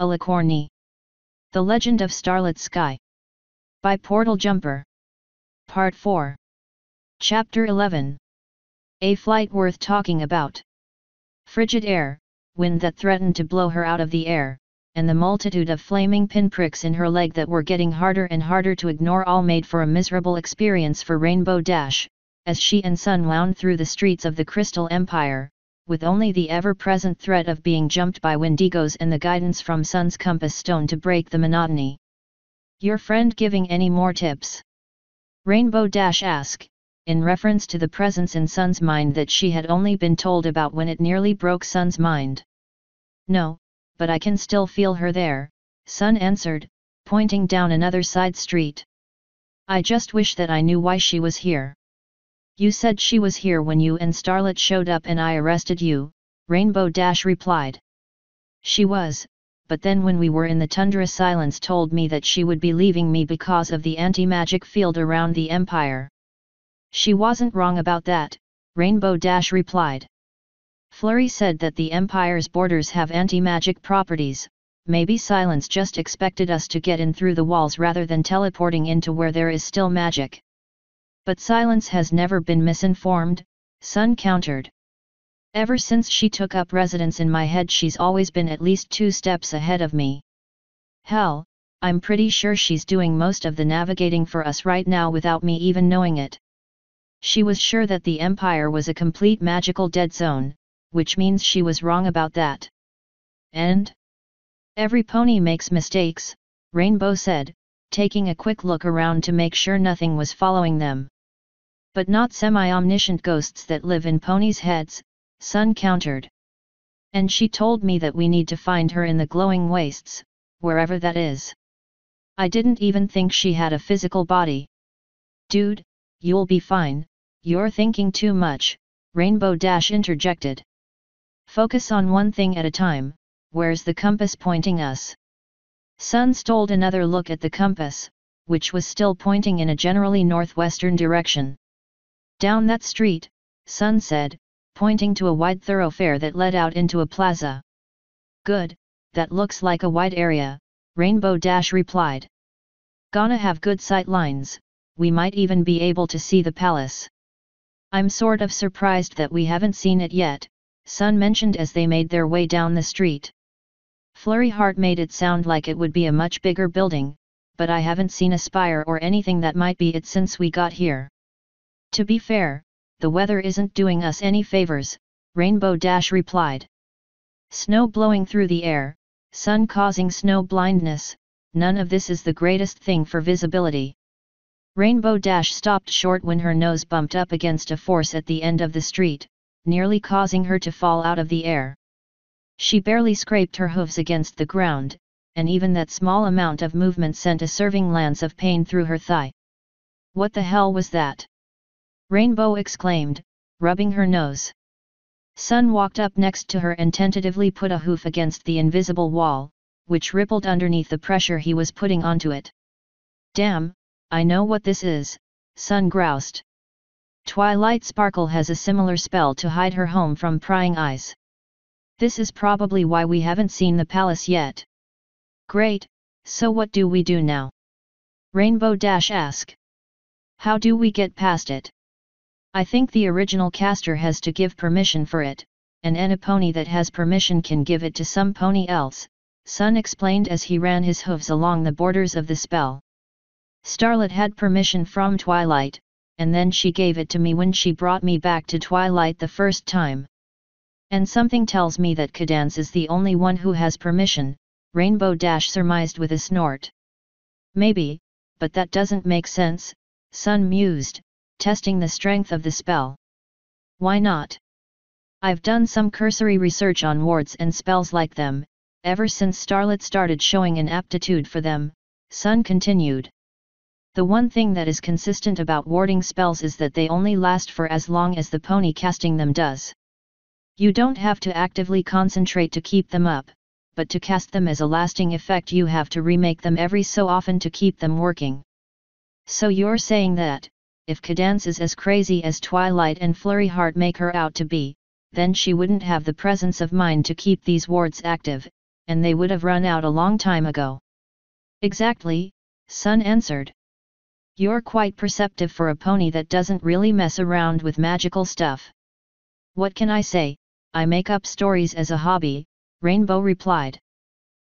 Alicorni. The Legend of Starlit Sky. By Portal Jumper. Part 4. Chapter 11. A flight worth talking about. Frigid air, wind that threatened to blow her out of the air, and the multitude of flaming pinpricks in her leg that were getting harder and harder to ignore all made for a miserable experience for Rainbow Dash, as she and Sun wound through the streets of the Crystal Empire, with only the ever-present threat of being jumped by Wendigos and the guidance from Sun's compass stone to break the monotony. "Your friend giving any more tips?" Rainbow Dash asked, in reference to the presence in Sun's mind that she had only been told about when it nearly broke Sun's mind. "No, but I can still feel her there," Sun answered, pointing down another side street. "I just wish that I knew why she was here." "You said she was here when you and Starlit showed up and I arrested you," Rainbow Dash replied. "She was, but then when we were in the tundra Silence told me that she would be leaving me because of the anti-magic field around the Empire." "She wasn't wrong about that," Rainbow Dash replied. "Flurry said that the Empire's borders have anti-magic properties. Maybe Silence just expected us to get in through the walls rather than teleporting into where there is still magic." "But Silence has never been misinformed," Sun countered. "Ever since she took up residence in my head she's always been at least 2 steps ahead of me. Hell, I'm pretty sure she's doing most of the navigating for us right now without me even knowing it. She was sure that the Empire was a complete magical dead zone, which means she was wrong about that." "And? Every pony makes mistakes," Rainbow said, taking a quick look around to make sure nothing was following them. "But not semi-omniscient ghosts that live in ponies' heads," Sun countered. "And she told me that we need to find her in the glowing wastes, wherever that is. I didn't even think she had a physical body." "Dude, you'll be fine, you're thinking too much," Rainbow Dash interjected. "Focus on one thing at a time. Where's the compass pointing us?" Sun stole another look at the compass, which was still pointing in a generally northwestern direction. "Down that street," Sun said, pointing to a wide thoroughfare that led out into a plaza. "Good, that looks like a wide area," Rainbow Dash replied. "Gonna have good sight lines, we might even be able to see the palace." "I'm sort of surprised that we haven't seen it yet," Sun mentioned as they made their way down the street. "Flurry Heart made it sound like it would be a much bigger building, but I haven't seen a spire or anything that might be it since we got here." "To be fair, the weather isn't doing us any favors," Rainbow Dash replied. "Snow blowing through the air, sun causing snow blindness, none of this is the greatest thing for visibility." Rainbow Dash stopped short when her nose bumped up against a force at the end of the street, nearly causing her to fall out of the air. She barely scraped her hooves against the ground, and even that small amount of movement sent a serving lance of pain through her thigh. "What the hell was that?" Rainbow exclaimed, rubbing her nose. Sun walked up next to her and tentatively put a hoof against the invisible wall, which rippled underneath the pressure he was putting onto it. "Damn, I know what this is," Sun groused. "Twilight Sparkle has a similar spell to hide her home from prying eyes. This is probably why we haven't seen the palace yet." "Great, so what do we do now?" Rainbow Dash asked. "How do we get past it?" "I think the original caster has to give permission for it, and any pony that has permission can give it to some pony else," Sun explained as he ran his hooves along the borders of the spell. "Starlit had permission from Twilight, and then she gave it to me when she brought me back to Twilight the first time. And something tells me that Cadance is the only one who has permission," Rainbow Dash surmised with a snort. "Maybe, but that doesn't make sense," Sun mused, testing the strength of the spell. "Why not? I've done some cursory research on wards and spells like them, ever since Starlit started showing an aptitude for them," Sun continued. "The one thing that is consistent about warding spells is that they only last for as long as the pony casting them does. You don't have to actively concentrate to keep them up, but to cast them as a lasting effect you have to remake them every so often to keep them working. So you're saying that, if Cadance is as crazy as Twilight and Flurry Heart make her out to be, then she wouldn't have the presence of mind to keep these wards active, and they would have run out a long time ago. Exactly, Sun answered. You're quite perceptive for a pony that doesn't really mess around with magical stuff. What can I say, I make up stories as a hobby, Rainbow replied.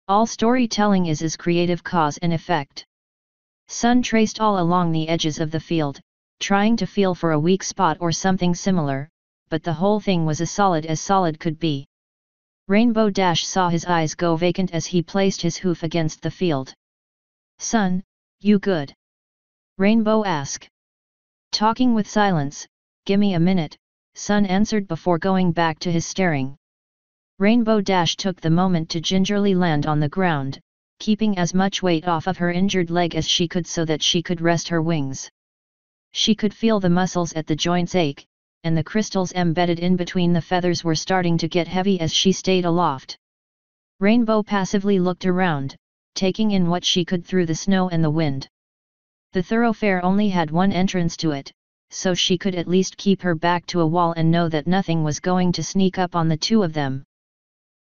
All storytelling is creative cause and effect. Sun traced all along the edges of the field, trying to feel for a weak spot or something similar, but the whole thing was as solid could be. Rainbow saw his eyes go vacant as he placed his hoof against the field. Sun, you good? Rainbow asked. Talking with silence, gimme a minute, Sun answered before going back to his staring. Rainbow took the moment to gingerly land on the ground, keeping as much weight off of her injured leg as she could so that she could rest her wings. She could feel the muscles at the joints ache, and the crystals embedded in between the feathers were starting to get heavy as she stayed aloft. Rainbow passively looked around, taking in what she could through the snow and the wind. The thoroughfare only had one entrance to it, so she could at least keep her back to a wall and know that nothing was going to sneak up on the two of them.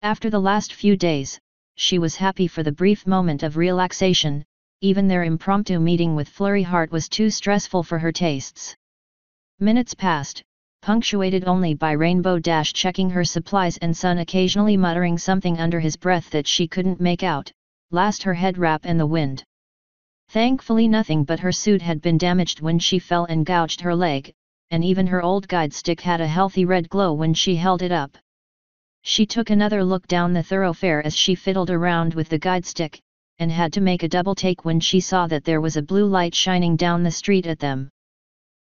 After the last few days, she was happy for the brief moment of relaxation. Even their impromptu meeting with Flurry Heart was too stressful for her tastes. Minutes passed, punctuated only by Rainbow checking her supplies and Sun occasionally muttering something under his breath that she couldn't make out, last her head wrap in the wind. Thankfully nothing but her suit had been damaged when she fell and gouged her leg, and even her old guide stick had a healthy red glow when she held it up. She took another look down the thoroughfare as she fiddled around with the guide stick, and had to make a double take when she saw that there was a blue light shining down the street at them.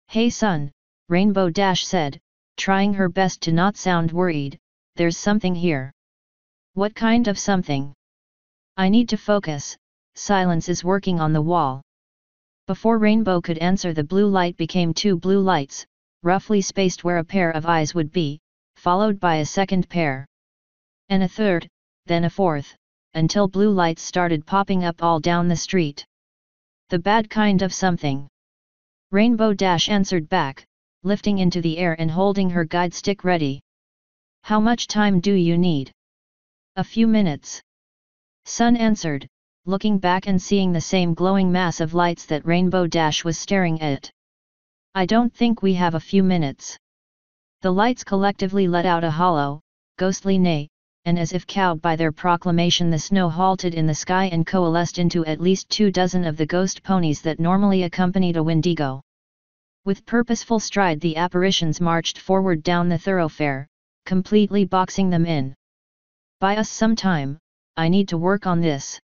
Hey Sun, Rainbow said, trying her best to not sound worried, there's something here. What kind of something? I need to focus, silence is working on the wall. Before Rainbow could answer, the blue light became two blue lights, roughly spaced where a pair of eyes would be, followed by a second pair. And a third, then a fourth, until blue lights started popping up all down the street. The bad kind of something. Rainbow answered back, lifting into the air and holding her guide stick ready. How much time do you need? A few minutes. Sun answered, looking back and seeing the same glowing mass of lights that Rainbow was staring at. I don't think we have a few minutes. The lights collectively let out a hollow, ghostly neigh, and as if cowed by their proclamation, the snow halted in the sky and coalesced into at least 24 of the ghost ponies that normally accompanied a Wendigo. With purposeful stride, the apparitions marched forward down the thoroughfare, completely boxing them in. Buy us some time, I need to work on this.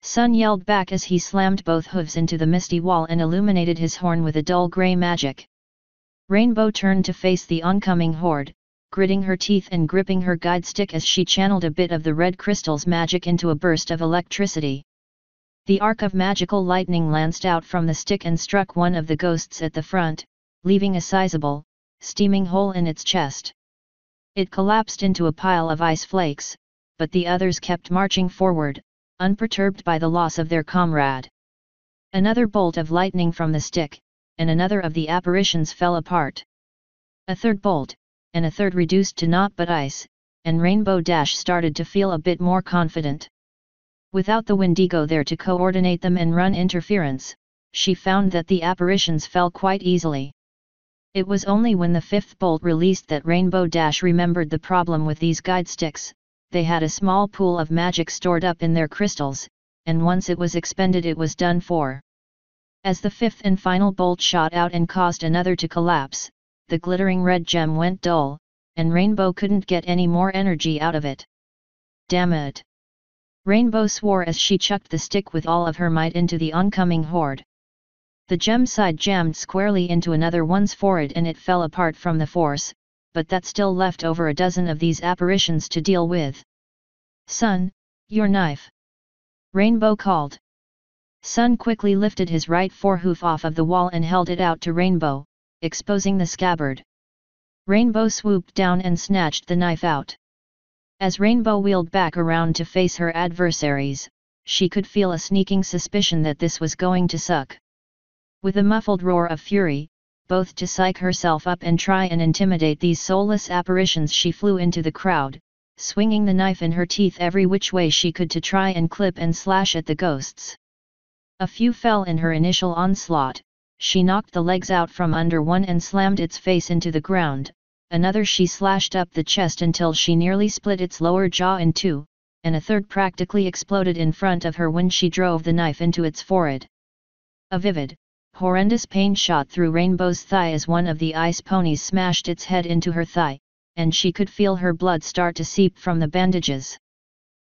Sun yelled back as he slammed both hooves into the misty wall and illuminated his horn with a dull grey magic. Rainbow turned to face the oncoming horde, gritting her teeth and gripping her guide stick as she channeled a bit of the red crystal's magic into a burst of electricity. The arc of magical lightning lanced out from the stick and struck one of the ghosts at the front, leaving a sizable, steaming hole in its chest. It collapsed into a pile of ice flakes, but the others kept marching forward, unperturbed by the loss of their comrade. Another bolt of lightning from the stick, and another of the apparitions fell apart. A third bolt, and a third reduced to naught but ice, and Rainbow started to feel a bit more confident. Without the Wendigo there to coordinate them and run interference, she found that the apparitions fell quite easily. It was only when the fifth bolt released that Rainbow remembered the problem with these guide sticks. They had a small pool of magic stored up in their crystals, and once it was expended it was done for. As the fifth and final bolt shot out and caused another to collapse, the glittering red gem went dull, and Rainbow couldn't get any more energy out of it. Damn it! Rainbow swore as she chucked the stick with all of her might into the oncoming horde. The gem side jammed squarely into another one's forehead and it fell apart from the force, but that still left over a dozen of these apparitions to deal with. Sun, your knife! Rainbow called. Sun quickly lifted his right forehoof off of the wall and held it out to Rainbow, exposing the scabbard. Rainbow swooped down and snatched the knife out. As Rainbow wheeled back around to face her adversaries, she could feel a sneaking suspicion that this was going to suck. With a muffled roar of fury, both to psych herself up and try and intimidate these soulless apparitions, she flew into the crowd, swinging the knife in her teeth every which way she could to try and clip and slash at the ghosts. A few fell in her initial onslaught. She knocked the legs out from under one and slammed its face into the ground, another she slashed up the chest until she nearly split its lower jaw in two, and a third practically exploded in front of her when she drove the knife into its forehead. A vivid, horrendous pain shot through Rainbow's thigh as one of the ice ponies smashed its head into her thigh, and she could feel her blood start to seep from the bandages.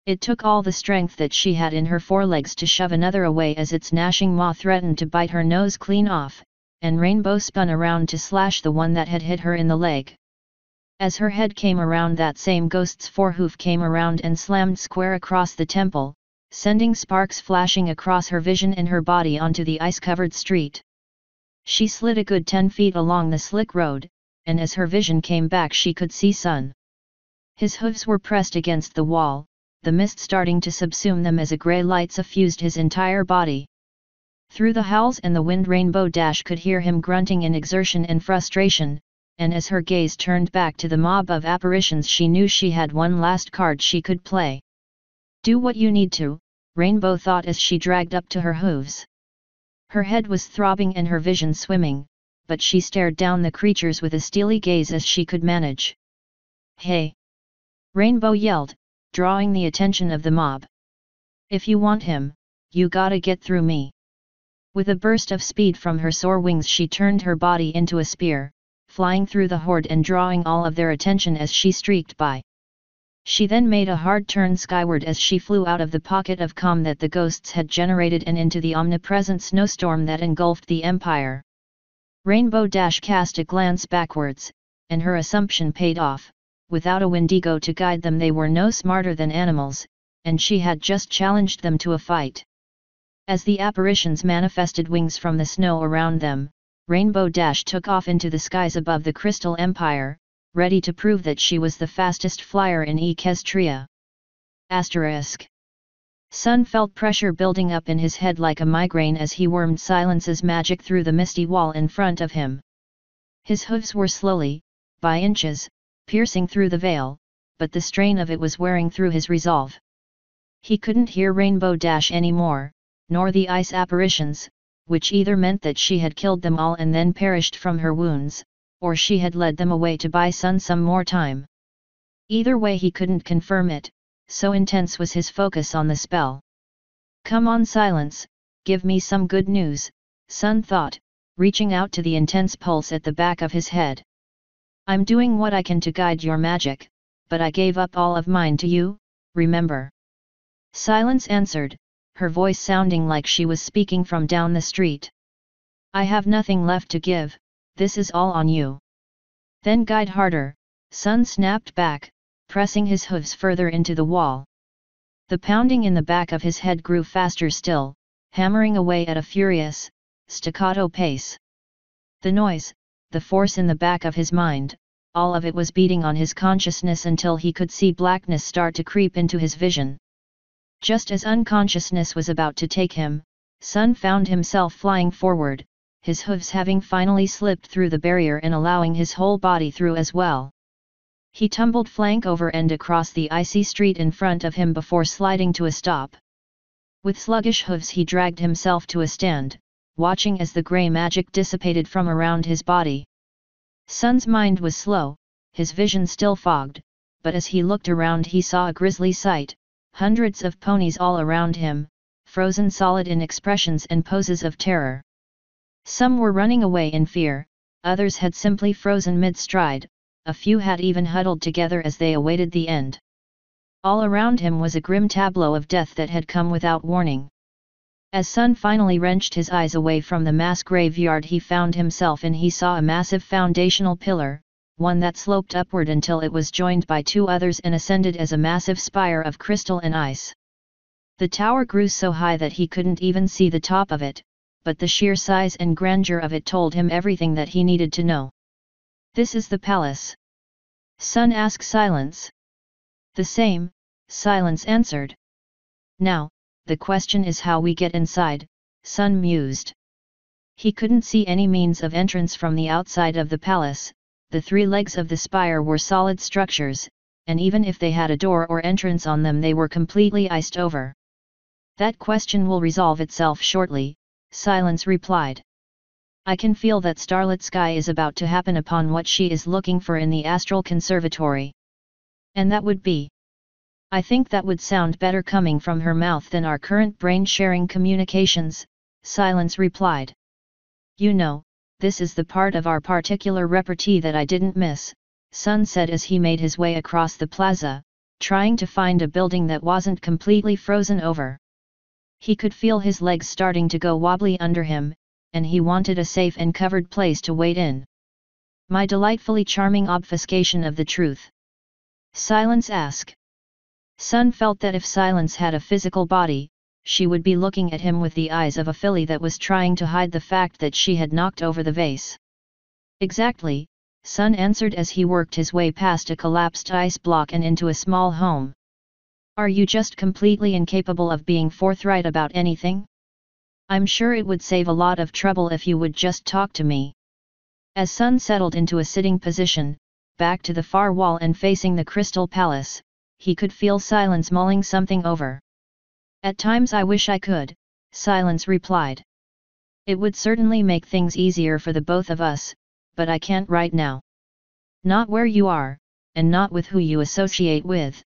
It took all the strength that she had in her forelegs to shove another away as its gnashing maw threatened to bite her nose clean off, and Rainbow spun around to slash the one that had hit her in the leg. As her head came around, that same ghost's forehoof came around and slammed square across the temple, sending sparks flashing across her vision and her body onto the ice-covered street. She slid a good 10 feet along the slick road, and as her vision came back she could see Sun. His hooves were pressed against the wall, the mist starting to subsume them as a grey light suffused his entire body. Through the howls and the wind, Rainbow Dash could hear him grunting in exertion and frustration, and as her gaze turned back to the mob of apparitions she knew she had one last card she could play. Do what you need to, Rainbow thought as she dragged up to her hooves. Her head was throbbing and her vision swimming, but she stared down the creatures with a steely gaze as she could manage. Hey! Rainbow yelled, drawing the attention of the mob. If you want him, you gotta get through me. With a burst of speed from her soar wings she turned her body into a spear, flying through the horde and drawing all of their attention as she streaked by. She then made a hard turn skyward as she flew out of the pocket of calm that the ghosts had generated and into the omnipresent snowstorm that engulfed the Empire. Rainbow Dash cast a glance backwards, and her assumption paid off. Without a Wendigo to guide them, they were no smarter than animals, and she had just challenged them to a fight. As the apparitions manifested wings from the snow around them, Rainbow Dash took off into the skies above the Crystal Empire, ready to prove that she was the fastest flyer in Equestria. Sun felt pressure building up in his head like a migraine as he wormed Silence's magic through the misty wall in front of him. His hooves were slowly, by inches, piercing through the veil, but the strain of it was wearing through his resolve. He couldn't hear Rainbow Dash anymore, nor the ice apparitions, which either meant that she had killed them all and then perished from her wounds, or she had led them away to buy Sun some more time. Either way he couldn't confirm it, so intense was his focus on the spell. Come on Silence, give me some good news, Sun thought, reaching out to the intense pulse at the back of his head. I'm doing what I can to guide your magic, but I gave up all of mine to you, remember? Silence answered, her voice sounding like she was speaking from down the street. I have nothing left to give, this is all on you. Then guide harder, Sun snapped back, pressing his hooves further into the wall. The pounding in the back of his head grew faster still, hammering away at a furious, staccato pace. The noise, the force in the back of his mind, all of it was beating on his consciousness until he could see blackness start to creep into his vision. Just as unconsciousness was about to take him, Sun found himself flying forward, his hooves having finally slipped through the barrier and allowing his whole body through as well. He tumbled flank over end across the icy street in front of him before sliding to a stop. With sluggish hooves he dragged himself to a stand, watching as the grey magic dissipated from around his body. Sun's mind was slow, his vision still fogged, but as he looked around he saw a grisly sight, hundreds of ponies all around him, frozen solid in expressions and poses of terror. Some were running away in fear, others had simply frozen mid-stride, a few had even huddled together as they awaited the end. All around him was a grim tableau of death that had come without warning. As Sun finally wrenched his eyes away from the mass graveyard he found himself in, he saw a massive foundational pillar, one that sloped upward until it was joined by two others and ascended as a massive spire of crystal and ice. The tower grew so high that he couldn't even see the top of it, but the sheer size and grandeur of it told him everything that he needed to know. This is the palace? Sun asked Silence. The same, Silence answered. Now, the question is how we get inside, Sun mused. He couldn't see any means of entrance from the outside of the palace, the three legs of the spire were solid structures, and even if they had a door or entrance on them they were completely iced over. That question will resolve itself shortly, Silence replied. I can feel that starlit sky is about to happen upon what she is looking for in the astral conservatory. And that would be. I think that would sound better coming from her mouth than our current brain-sharing communications, Silence replied. You know, this is the part of our particular repartee that I didn't miss, Sun said as he made his way across the plaza, trying to find a building that wasn't completely frozen over. He could feel his legs starting to go wobbly under him, and he wanted a safe and covered place to wait in. My delightfully charming obfuscation of the truth. Silence asked. Sun felt that if Silence had a physical body, she would be looking at him with the eyes of a filly that was trying to hide the fact that she had knocked over the vase. Exactly, Sun answered as he worked his way past a collapsed ice block and into a small home. Are you just completely incapable of being forthright about anything? I'm sure it would save a lot of trouble if you would just talk to me. As Sun settled into a sitting position, back to the far wall and facing the Crystal Palace, he could feel Silence mulling something over. At times I wish I could, Silence replied. It would certainly make things easier for the both of us, but I can't right now. Not where you are, and not with who you associate with.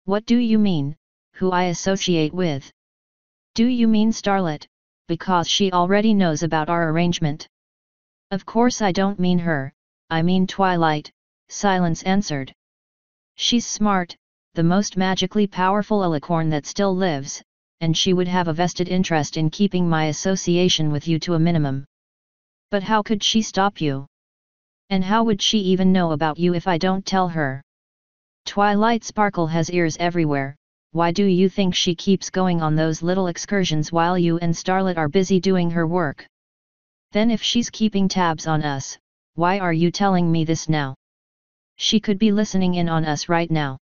What do you mean, who I associate with? Do you mean Starlet, because she already knows about our arrangement? Of course I don't mean her, I mean Twilight, Silence answered. She's smart, the most magically powerful alicorn that still lives, and she would have a vested interest in keeping my association with you to a minimum. But how could she stop you? And how would she even know about you if I don't tell her? Twilight Sparkle has ears everywhere, why do you think she keeps going on those little excursions while you and Starlet are busy doing her work? Then if she's keeping tabs on us, why are you telling me this now? She could be listening in on us right now.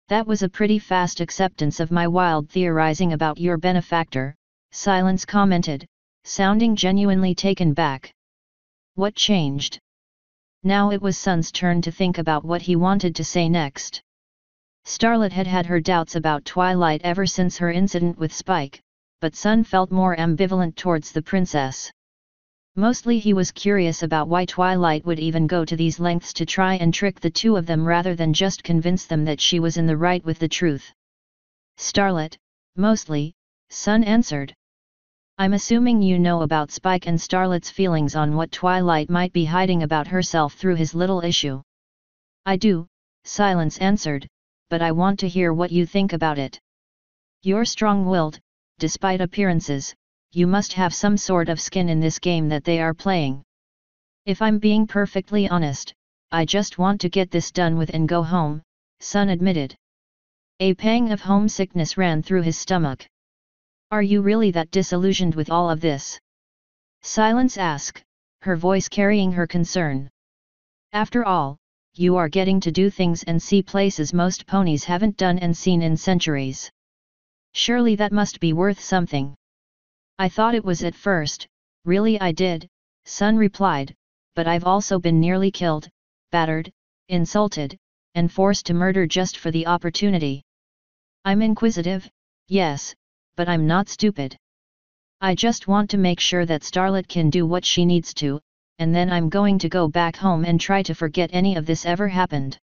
That was a pretty fast acceptance of my wild theorizing about your benefactor, Silence commented, sounding genuinely taken back. What changed? Now it was Sun's turn to think about what he wanted to say next. Starlet had had her doubts about Twilight ever since her incident with Spike, but Sun felt more ambivalent towards the princess. Mostly he was curious about why Twilight would even go to these lengths to try and trick the two of them rather than just convince them that she was in the right with the truth. Starlet, mostly, Sun answered. I'm assuming you know about Spike and Starlet's feelings on what Twilight might be hiding about herself through his little issue. I do, Silence answered, but I want to hear what you think about it. You're strong-willed, despite appearances, you must have some sort of skin in this game that they are playing. If I'm being perfectly honest, I just want to get this done with and go home, Sun admitted. A pang of homesickness ran through his stomach. Are you really that disillusioned with all of this? Silence asked, her voice carrying her concern. After all, you are getting to do things and see places most ponies haven't done and seen in centuries. Surely that must be worth something. I thought it was at first, really I did, Sun replied, but I've also been nearly killed, battered, insulted, and forced to murder just for the opportunity. I'm inquisitive, yes, but I'm not stupid. I just want to make sure that Starlet can do what she needs to, and then I'm going to go back home and try to forget any of this ever happened.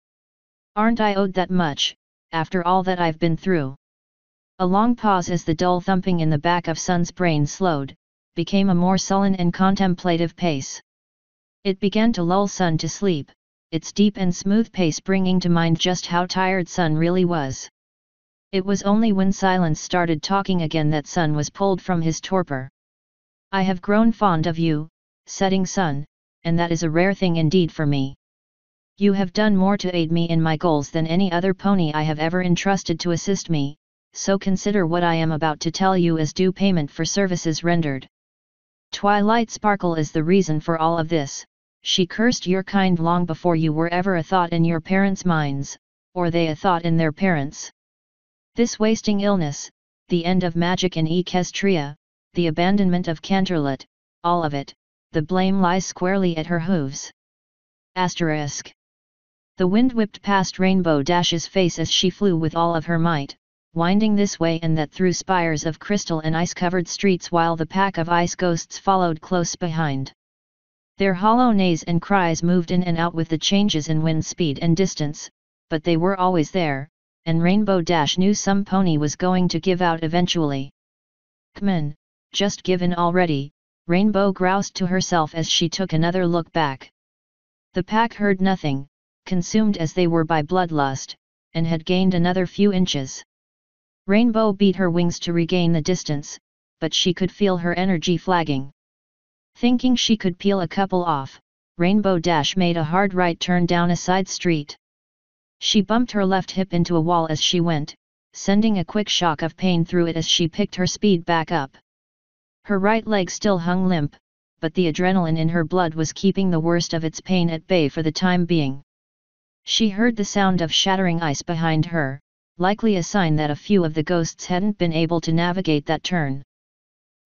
Aren't I owed that much, after all that I've been through? A long pause as the dull thumping in the back of Sun's brain slowed, became a more sullen and contemplative pace. It began to lull Sun to sleep, its deep and smooth pace bringing to mind just how tired Sun really was. It was only when Silence started talking again that Sun was pulled from his torpor. I have grown fond of you, setting Sun, and that is a rare thing indeed for me. You have done more to aid me in my goals than any other pony I have ever entrusted to assist me, so consider what I am about to tell you as due payment for services rendered. Twilight Sparkle is the reason for all of this, she cursed your kind long before you were ever a thought in your parents' minds, or they a thought in their parents'. This wasting illness, the end of magic in Equestria, the abandonment of Canterlot, all of it, the blame lies squarely at her hooves. Asterisk. The wind whipped past Rainbow Dash's face as she flew with all of her might, winding this way and that through spires of crystal and ice-covered streets while the pack of ice ghosts followed close behind. Their hollow neighs and cries moved in and out with the changes in wind speed and distance, but they were always there, and Rainbow Dash knew some pony was going to give out eventually. "C'mon, just give in already," Rainbow groused to herself as she took another look back. The pack heard nothing, consumed as they were by bloodlust, and had gained another few inches. Rainbow beat her wings to regain the distance, but she could feel her energy flagging. Thinking she could peel a couple off, Rainbow Dash made a hard right turn down a side street. She bumped her left hip into a wall as she went, sending a quick shock of pain through it as she picked her speed back up. Her right leg still hung limp, but the adrenaline in her blood was keeping the worst of its pain at bay for the time being. She heard the sound of shattering ice behind her, likely a sign that a few of the ghosts hadn't been able to navigate that turn.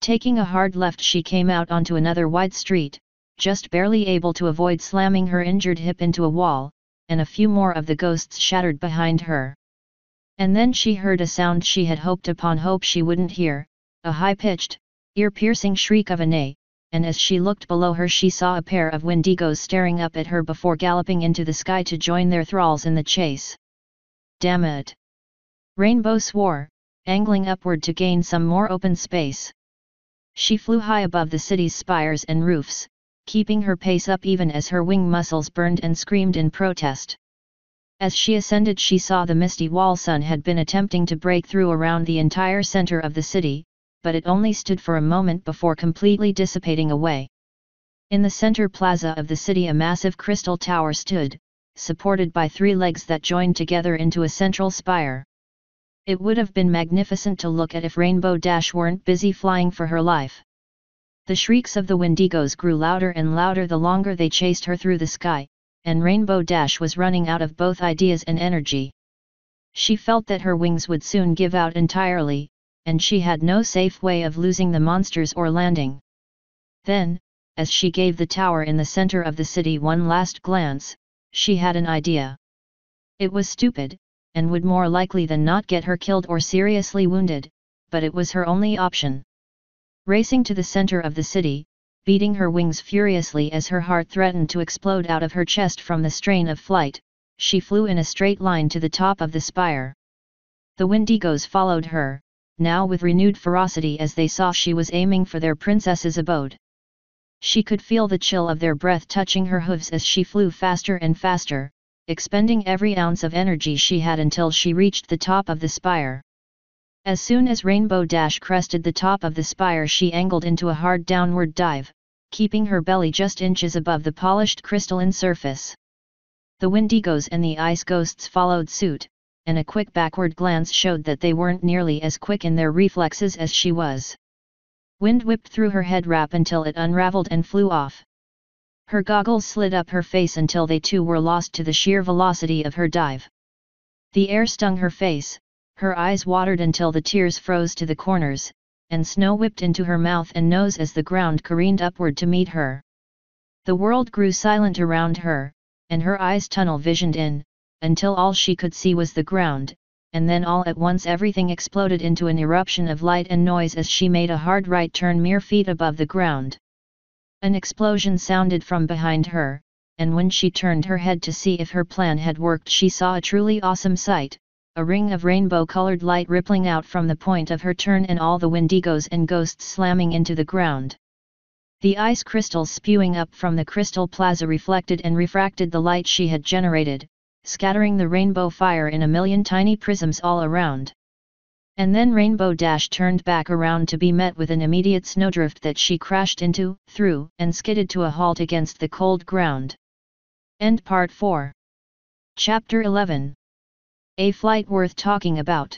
Taking a hard left, she came out onto another wide street, just barely able to avoid slamming her injured hip into a wall, and a few more of the ghosts shattered behind her. And then she heard a sound she had hoped she wouldn't hear, a high-pitched, ear-piercing shriek of a neigh, and as she looked below her she saw a pair of Wendigos staring up at her before galloping into the sky to join their thralls in the chase. "Damn it!" Rainbow swore, angling upward to gain some more open space. She flew high above the city's spires and roofs, keeping her pace up even as her wing muscles burned and screamed in protest. As she ascended she saw the misty wall sun had been attempting to break through around the entire center of the city, but it only stood for a moment before completely dissipating away. In the center plaza of the city a massive crystal tower stood, supported by 3 legs that joined together into a central spire. It would have been magnificent to look at if Rainbow Dash weren't busy flying for her life. The shrieks of the Wendigos grew louder and louder the longer they chased her through the sky, and Rainbow Dash was running out of both ideas and energy. She felt that her wings would soon give out entirely, and she had no safe way of losing the monsters or landing. Then, as she gave the tower in the center of the city one last glance, she had an idea. It was stupid, and would more likely than not get her killed or seriously wounded, but it was her only option. Racing to the center of the city, beating her wings furiously as her heart threatened to explode out of her chest from the strain of flight, she flew in a straight line to the top of the spire. The Wendigos followed her, now with renewed ferocity as they saw she was aiming for their princess's abode. She could feel the chill of their breath touching her hooves as she flew faster and faster, expending every ounce of energy she had until she reached the top of the spire. As soon as Rainbow Dash crested the top of the spire she angled into a hard downward dive, keeping her belly just inches above the polished crystalline surface. The Wendigos and the ice ghosts followed suit, and a quick backward glance showed that they weren't nearly as quick in their reflexes as she was. Wind whipped through her head wrap until it unraveled and flew off. Her goggles slid up her face until they too were lost to the sheer velocity of her dive. The air stung her face, her eyes watered until the tears froze to the corners, and snow whipped into her mouth and nose as the ground careened upward to meet her. The world grew silent around her, and her eyes tunnel-visioned in, until all she could see was the ground, and then all at once everything exploded into an eruption of light and noise as she made a hard right turn mere feet above the ground. An explosion sounded from behind her, and when she turned her head to see if her plan had worked she saw a truly awesome sight, a ring of rainbow-colored light rippling out from the point of her turn and all the Wendigos and ghosts slamming into the ground. The ice crystals spewing up from the crystal plaza reflected and refracted the light she had generated, scattering the rainbow fire in a million tiny prisms all around. And then Rainbow Dash turned back around to be met with an immediate snowdrift that she crashed into, through, and skidded to a halt against the cold ground. End Part 4. Chapter 11. A flight worth talking about.